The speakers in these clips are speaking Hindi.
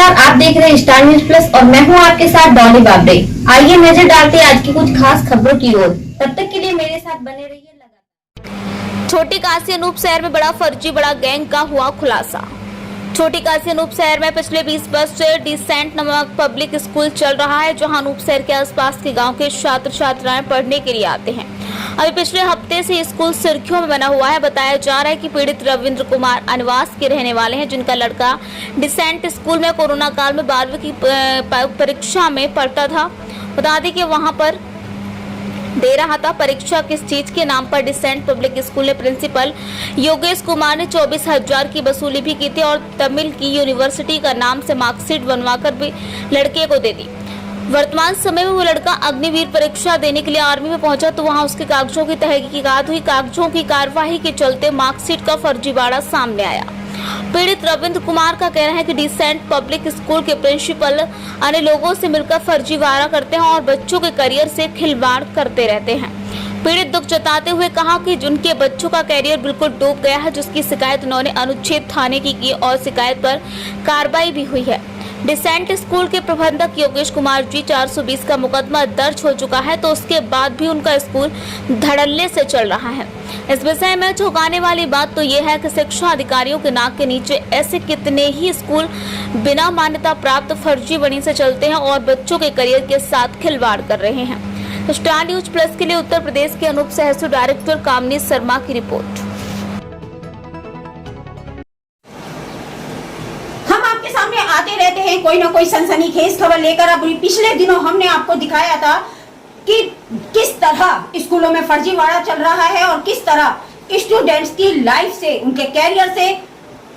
नमस्कार, आप देख रहे हैं स्टार न्यूज प्लस और मैं हूं आपके साथ डॉली बाबरे। आइए नजर डालते हैं आज की कुछ खास खबरों की ओर। तब तक के लिए मेरे साथ बने रहिए लगातार। छोटी काशी अनूप शहर में बड़ा फर्जी बड़ा गैंग का हुआ खुलासा। छोटी काशी अनूप शहर में पिछले 20 वर्ष से डिसेंट नामक पब्लिक स्कूल चल रहा है, जहां अनूप शहर के आसपास के गांव के छात्र छात्राएं पढ़ने के लिए आते हैं। अभी पिछले हफ्ते से स्कूल सुर्खियों में बना हुआ है। बताया जा रहा है कि पीड़ित रविंद्र कुमार अनिवास के रहने वाले हैं, जिनका लड़का डिसेंट स्कूल में कोरोना काल में 12वीं की परीक्षा में पढ़ता था। बता दें कि वहां पर दे रहा था परीक्षा किस चीज के नाम पर डिसेंट पब्लिक स्कूल ने प्रिंसिपल योगेश कुमार ने 24,000 की वसूली भी की थी और तमिल की यूनिवर्सिटी का नाम से मार्कशीट बनवाकर भी लड़के को दे दी। वर्तमान समय में वो लड़का अग्निवीर परीक्षा देने के लिए आर्मी में पहुंचा तो वहां उसके कागजों की तहकीकात हुई। कागजों की कार्यवाही के चलते मार्कशीट का फर्जीवाड़ा सामने आया। पीड़ित रविंद्र कुमार का कहना है कि डिसेंट पब्लिक स्कूल के प्रिंसिपल अन्य लोगों से मिलकर फर्जीवाड़ा करते हैं और बच्चों के करियर से खिलवाड़ करते रहते हैं। पीड़ित दुख जताते हुए कहा कि उनके बच्चों का करियर बिल्कुल डूब गया है, जिसकी शिकायत उन्होंने अनुच्छेद थाने की और शिकायत पर कार्रवाई भी हुई है। डिसेंट स्कूल के प्रबंधक योगेश कुमार जी 420 का मुकदमा दर्ज हो चुका है, तो उसके बाद भी उनका स्कूल धड़ल्ले से चल रहा है। इस विषय में चौंकाने वाली बात तो ये है कि शिक्षा अधिकारियों के नाक के नीचे ऐसे कितने ही स्कूल बिना मान्यता प्राप्त फर्जी बनी से चलते हैं और बच्चों के करियर के साथ खिलवाड़ कर रहे हैं। तो स्टार न्यूज प्लस के लिए उत्तर प्रदेश के अनूप शहर से डायरेक्टर कामनी शर्मा की रिपोर्ट। आते रहते हैं कोई ना कोई सनसनीखेज खबर लेकर। अब पिछले दिनों हमने आपको दिखाया था कि किस तरह स्कूलों में फर्जीवाड़ा चल रहा है और किस तरह स्टूडेंट्स की लाइफ से, उनके कैरियर से,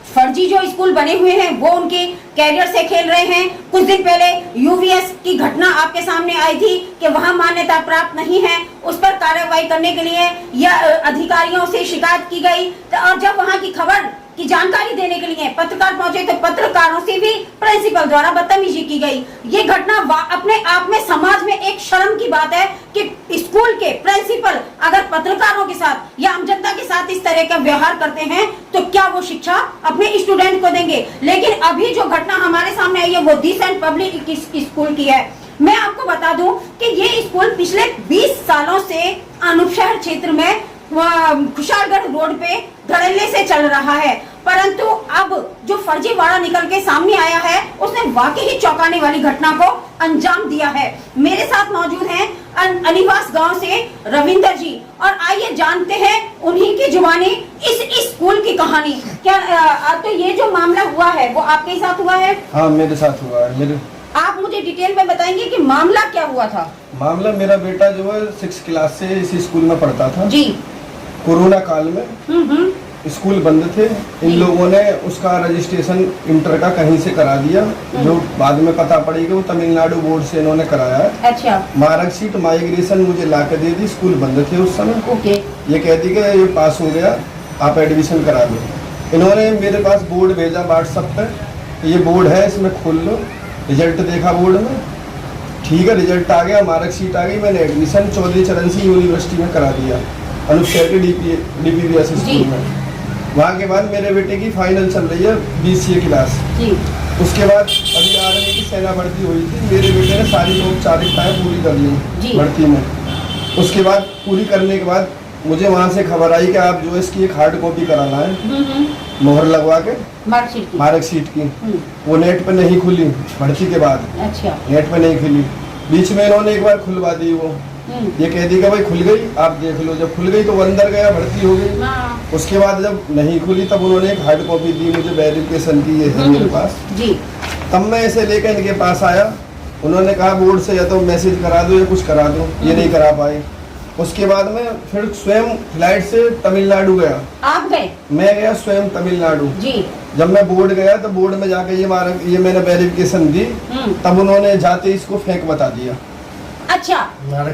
फर्जी जो स्कूल बने हुए हैं वो उनके कैरियर से खेल रहे हैं। कुछ दिन पहले यूवीएस की घटना आपके सामने आई थी कि वहां मान्यता प्राप्त नहीं है, उस पर कार्रवाई करने के लिए या अधिकारियों से शिकायत की गई। और जब वहां की खबर की जानकारी देने के लिए पत्रकार पहुंचे तो पत्रकारों से भी प्रिंसिपल द्वारा बदतमीजी की गई। ये घटना अपने आप में समाज में एक शर्म की बात है कि स्कूल के प्रिंसिपल अगर पत्रकारों के साथ या आम जनता के साथ इस तरह का व्यवहार करते हैं तो क्या वो शिक्षा अपने स्टूडेंट को देंगे। लेकिन अभी जो घटना हमारे सामने आई है वो डिसेंट पब्लिक स्कूल की है। मैं आपको बता दूं कि ये स्कूल पिछले 20 सालों से अनूप शहर क्षेत्र में खुशालगढ़ रोड पे धड़ल्ले से चल रहा है, परंतु अब जो फर्जीवाड़ा निकल के सामने आया है उसने वाकई ही चौंकाने वाली घटना को अंजाम दिया है। मेरे साथ मौजूद हैं अनिवास गांव से रविंदर जी, और आइए जानते हैं उन्हीं की जुबानी इस स्कूल की कहानी। क्या तो ये जो मामला हुआ है वो आपके साथ हुआ है? हाँ, मेरे साथ हुआ है। आप मुझे डिटेल में बताएंगे कि मामला क्या हुआ था? मामला, मेरा बेटा जो है 6 क्लास से इसी स्कूल में पढ़ता था जी। कोरोना काल में स्कूल बंद थे, इन लोगों ने उसका रजिस्ट्रेशन इंटर का कहीं से करा दिया, जो बाद में पता पड़ी कि वो तमिलनाडु बोर्ड से इन्होंने कराया है। अच्छा। मार्कशीट माइग्रेशन मुझे ला के दे दी, स्कूल बंद थे उस समय। ओके। ये कहती कि ये पास हो गया, आप एडमिशन करा दो। इन्होंने मेरे पास बोर्ड भेजा व्हाट्सएप पे, ये बोर्ड है, इसमें खोल लो। रिजल्ट देखा बोर्ड में, ठीक है, रिजल्ट आ गया, मार्कशीट आ गई। मैंने एडमिशन चौधरी चरण सिंह यूनिवर्सिटी में करा दिया, अनूप शहर के डीपीवीएस स्कूल में। वहाँ के बाद मेरे बेटे की फाइनल चल रही है BCA क्लास जी। उसके बाद अभी आर्मी की सेना भर्ती हुई थी, मेरे बेटे ने सारी औपचारिकताएं पूरी कर ली भर्ती में। उसके बाद पूरी करने के बाद मुझे वहाँ से खबर आई कि आप जो इसकी एक हार्ड कॉपी कराना है, मोहर लगवा के मार्कशीट की। वो नेट पे नहीं खुली भर्ती के बाद। अच्छा। नेट पे नहीं खुली, बीच में इन्होंने एक बार खुलवा दी। वो ये कह दी कि भाई खुल गई, आप देख लो। जब खुल गई तो वो अंदर गया, भर्ती हो गई। उसके बाद जब नहीं खुली तब उन्होंने एक हार्ड कॉपी दी मुझे वेरिफिकेशन की, ये है मेरे पास जी। तब मैं इसे लेकर इनके पास आया, उन्होंने कहा बोर्ड से या तो मैसेज करा दो या कुछ करा दो, ये नहीं करा पाए। उसके बाद में फिर स्वयं फ्लाइट से तमिलनाडु गया। आप गए? मैं गया स्वयं तमिलनाडु जी। जब मैं बोर्ड गया तो बोर्ड में जाके ये मैंने वेरिफिकेशन दी, तब उन्होंने जाते इसको फेंक बता दिया। अच्छा,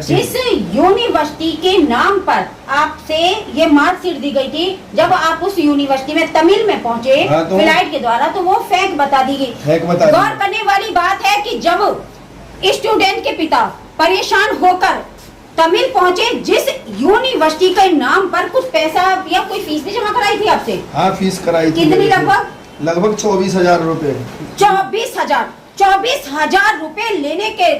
जिस यूनिवर्सिटी के नाम पर आपसे ये मार्कशीट दी गई थी, जब आप उस यूनिवर्सिटी में तमिल में पहुंचे तो फ्लाइट के द्वारा, तो वो फेंक बता दी गई। गौर करने वाली बात है कि जब स्टूडेंट के पिता परेशान होकर तमिल पहुंचे, जिस यूनिवर्सिटी के नाम पर कुछ पैसा या कोई फीस भी जमा कराई थी आपसे? हाँ, फीस कराई थी। कितनी लगभग? लगभग 24,000 रुपए। 24,000 रुपए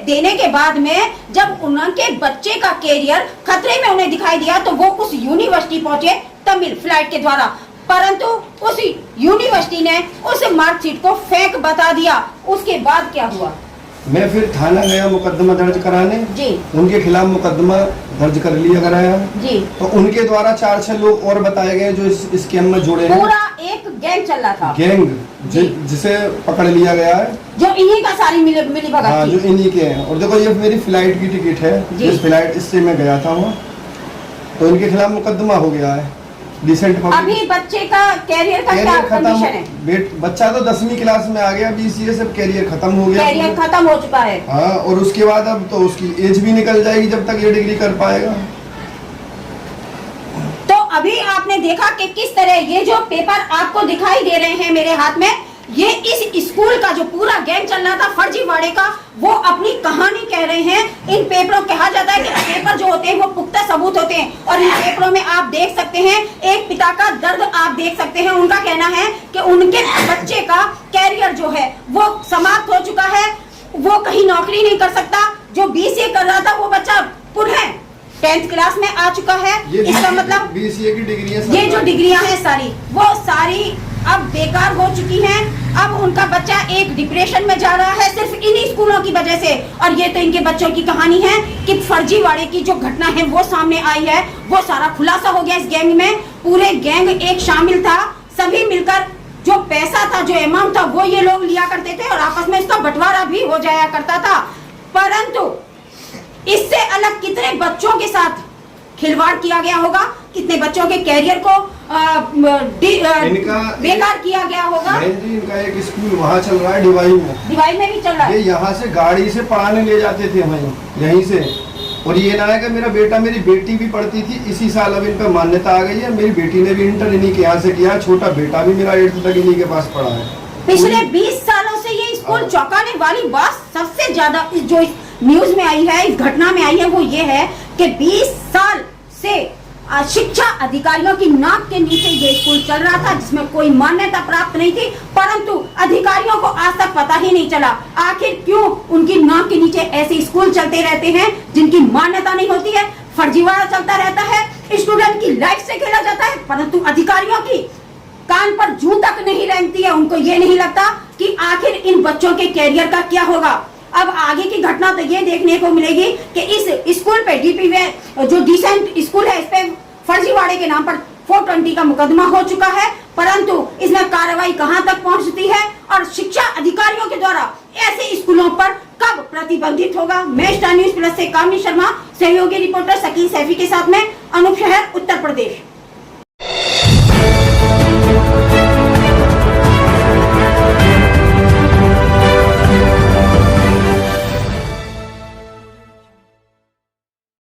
देने के बाद में जब उनके बच्चे का कैरियर खतरे में उन्हें दिखाई दिया तो वो उस यूनिवर्सिटी पहुंचे तमिल फ्लाइट के द्वारा, परंतु उस यूनिवर्सिटी ने उस मार्कशीट को फेक बता दिया। उसके बाद क्या हुआ? मैं फिर थाना गया मुकदमा दर्ज कराने जी, उनके खिलाफ मुकदमा दर्ज कर लिया गया जी। तो उनके द्वारा 4-6 लोग और बताए गए जो इस स्कैम में जुड़े हैं। पूरा एक गैंग चल रहा था, गैंग जिसे पकड़ लिया गया है, जो इन्हीं का सारी मिली भगत हाँ, थी। जो इन्हीं के हैं। और देखो ये मेरी फ्लाइट की टिकट है, जिस फ्लाइट इससे मैं गया था वहाँ, तो इनके खिलाफ मुकदमा हो गया है। डिसेंट अभी बच्चे का कैरियर का क्या कंडीशन है? बच्चा तो 10वीं क्लास में आ गया, BCA से कैरियर खत्म हो गया, कैरियर खत्म हो चुका है। हाँ, और उसके बाद अब तो उसकी एज भी निकल जाएगी जब तक ये डिग्री कर पाएगा। तो अभी आपने देखा कि किस तरह ये जो पेपर आपको दिखाई दे रहे हैं मेरे हाथ में, ये इस स्कूल का जो पूरा गैंग चल रहा था फर्जीवाड़े का, वो अपनी कहानी कह रहे हैं। इन पेपरों कहा जाता है कि पेपर जो होते हैं वो पुख्ता सबूत होते हैं, और इन पेपरों में आप देख सकते हैं एक पिता का दर्द आप देख सकते हैं। उनका कहना है कि उनके बच्चे का कैरियर जो है वो समाप्त हो चुका है, वो कहीं नौकरी नहीं कर सकता। जो BCA कर रहा था वो बच्चा पुनः 10th क्लास में आ चुका है। इसका मतलब BCA की डिग्रियां, ये जो डिग्रियां हैं सारी वो सारी अब बेकार हो चुकी हैं। अब उनका बच्चा एक डिप्रेशन में जा रहा है सिर्फ इन्हीं स्कूलों की वजह से। और ये तो इनके बच्चों की कहानी है कि फर्जीवाड़े की जो घटना है वो सामने आई है, वो सारा खुलासा हो गया। इस गैंग में पूरे गैंग एक शामिल था, सभी मिलकर जो पैसा था, जो अमाउंट था, वो ये लोग लिया करते थे और आपस में इसका बंटवारा भी हो जाया करता था। परंतु इससे अलग कितने बच्चों के साथ खिलवाड़ किया गया होगा, कितने बच्चों के कैरियर को बेकार किया गया होगा। इनका एक स्कूल वहाँ चल रहा है डिवाई में भी चल रहा है। ये यहाँ से गाड़ी से पढ़ाने ले जाते थे हमें यहीं से। और ये ना है कि मेरा बेटा, मेरी बेटी भी पढ़ती थी, इसी साल अब इन पर मान्यता आ गई है। मेरी बेटी ने भी इंटर इन्हीं के यहाँ से किया, छोटा बेटा भी मेरा 8th तक इन्हीं के पास पढ़ा है। पिछले 20 सालों से ये स्कूल चौंकाने वाली बात सबसे ज्यादा जो न्यूज में आई है, इस घटना में आई है, वो ये है कि 20 साल से शिक्षा अधिकारियों की नाक के नीचे ये स्कूल चल रहा था, जिसमें कोई मान्यता प्राप्त नहीं थी। परंतु अधिकारियों को आज तक पता ही नहीं चला आखिर क्यों उनकी नाक के नीचे ऐसे स्कूल चलते रहते हैं जिनकी मान्यता नहीं होती है। फर्जीवाड़ा चलता रहता है, स्टूडेंट की लाइफ से खेला जाता है, परंतु अधिकारियों की कान पर जूं तक नहीं रेंगती है। उनको ये नहीं लगता कि आखिर इन बच्चों के कैरियर का क्या होगा। अब आगे की घटना तो ये देखने को मिलेगी कि इस स्कूल पे DP जो डिसेंट स्कूल है, इस पे फर्जीवाड़े के नाम पर 420 का मुकदमा हो चुका है, परंतु इसमें कार्रवाई कहां तक पहुंचती है और शिक्षा अधिकारियों के द्वारा ऐसे स्कूलों पर कब प्रतिबंधित होगा। मैं स्टार न्यूज़ प्लस से कामनी शर्मा, सहयोगी रिपोर्टर शकील सैफी के साथ में अनूप शहर, उत्तर प्रदेश।